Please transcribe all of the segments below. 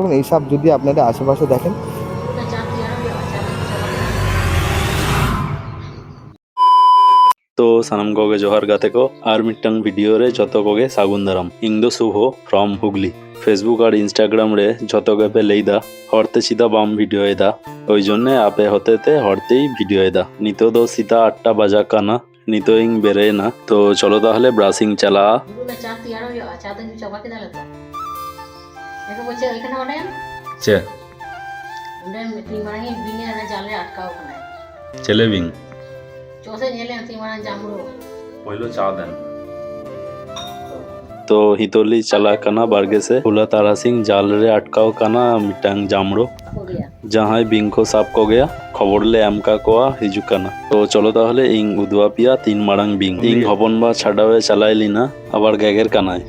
করবেন এই সাপ যদি আপনাদের আশেপাশে দেখেন। तो सनम कोगे जोहर गाते को आर मिट्टंग वीडियो रे जतो कोगे सागुन दाराम इंग दो शुभ फ्रॉम हुगली फेसबुक और इंस्टाग्राम रे जतो पे लेदा हरते सीधा बाम वीडियो एदा ओई जन्ने आपे होते ते हरतेई वीडियो एदा नितो दो सीता 8टा बाजा काना नितो इंग बेरे ना तो चलो ताहले ब्रासिंग चला चे चले बिंग पहिलो चा देन तो हितोली चला कना बारगे से हुला तारा सिंह जाल रे अटकाओ कना मिटांग जामड़ो जहां बिंग को साफ को गया खबर ले एमका कोआ हिजु कना तो चलो ताहले इंग उदवा पिया 3 मारांग बिंग इंग हपन बा छाड़ावे चलाइली ना आबार गैगेर कानाय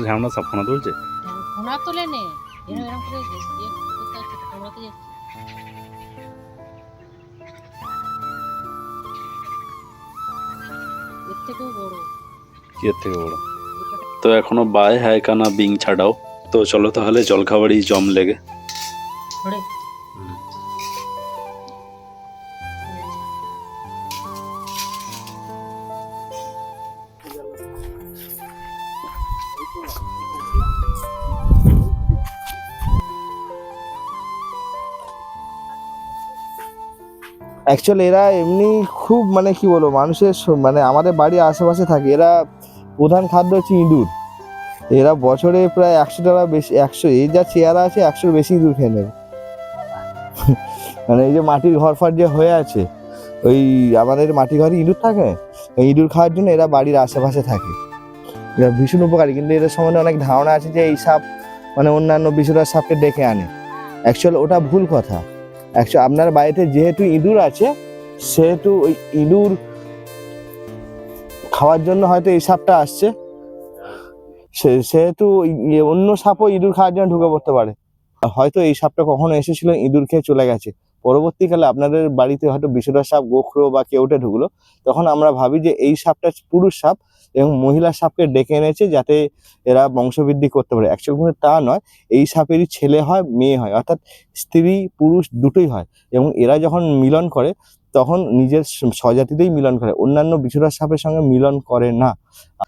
ঝামনা সাফনা তুলছে ফোনা তোলে নে এরকম করে ইয়ে করতে হচ্ছে ফোনাতে যাচ্ছে এর থেকেও বড় কি এর থেকে বড় তো এখনো বাই হাই কানা বিং ছাড়াও তো চলো তাহলে জলখাবাড়ি জম লেগে ধরে অ্যাকচুয়ালি এরা এমনি খুব মানে কি বলবো মানুষের মানে আমাদের বাড়ির আশেপাশে থাকে। এরা প্রধান খাদ্য হচ্ছে ইঁদুর। এরা বছরে প্রায় 100টার বেশি 100 এই যা চেয়ারা আছে 100-র বেশি ইঁদুর খেয়ে নেবে। মানে এই যে মাটির ঘর ফার যে হয়ে আছে ওই আমাদের মাটির ঘরে ইঁদুর থাকে, ওই ইঁদুর খাওয়ার জন্য এরা বাড়ির আশেপাশে থাকে। এরা ভীষণ উপকারী, কিন্তু এদের সম্বন্ধে অনেক ধারণা আছে যে এই সাপ মানে অন্যান্য বিষধর সাপকে ডেকে আনে। অ্যাকচুয়াল ওটা ভুল কথা। অ্যাকচুয়ালি আপনার বাড়িতে যেহেতু ইঁদুর আছে সেহেতু ওই ইঁদুর খাওয়ার জন্য হয়তো এই সাপটা আসছে, সেহেতু অন্য সাপও ইঁদুর খাওয়ার জন্য ঢুকে পড়তে পারে। হয়তো এই সাপটা কখনো এসেছিল ইঁদুর খেয়ে চলে গেছে, পরবর্তীকালে আপনাদের বাড়িতে হয়তো বিষধর সাপ গোখরো বা কেউটে ঢুকলো, তখন আমরা ভাবি যে এই সাপটা পুরুষ সাপ এবং মহিলা সাপকে ডেকে এনেছে যাতে এরা বংশবৃদ্ধি করতে পারে। অ্যাকচুয়ালি কিন্তু তা নয়, এই সাপেরই ছেলে হয় মেয়ে হয়, অর্থাৎ স্ত্রী পুরুষ দুটোই হয়। এবং এরা যখন মিলন করে তখন নিজের স্বজাতিতেই মিলন করে, অন্যান্য বিষধর সাপের সঙ্গে মিলন করে না।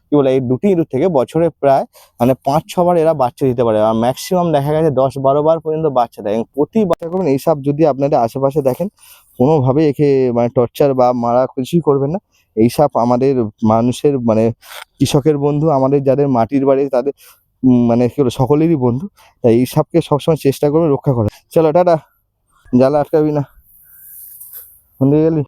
কি বলে এই দুটি ইঁদুর থেকে বছরে প্রায় মানে 5-6 বার এরা বাচ্চা দিতে পারে, আর ম্যাক্সিমাম দেখা গেছে 10-12 বার পর্যন্ত বাচ্চা দেয়। এবং প্রতি বাচ্চা করবেন এই সাপ যদি আপনাদের আশেপাশে দেখেন কোনোভাবে একে মানে টর্চার বা মারা কিছুই করবেন না। এই সাপ আমাদের মানুষের মানে কৃষকের বন্ধু, আমাদের যাদের মাটির বাড়ি তাদের মানে কি বলে সকলেরই বন্ধু। তাই এই সাপকে সবসময় চেষ্টা করবে রক্ষা করে। চলো টাটা, জ্বালা আটকাবি না, কোন দিকে গেলি?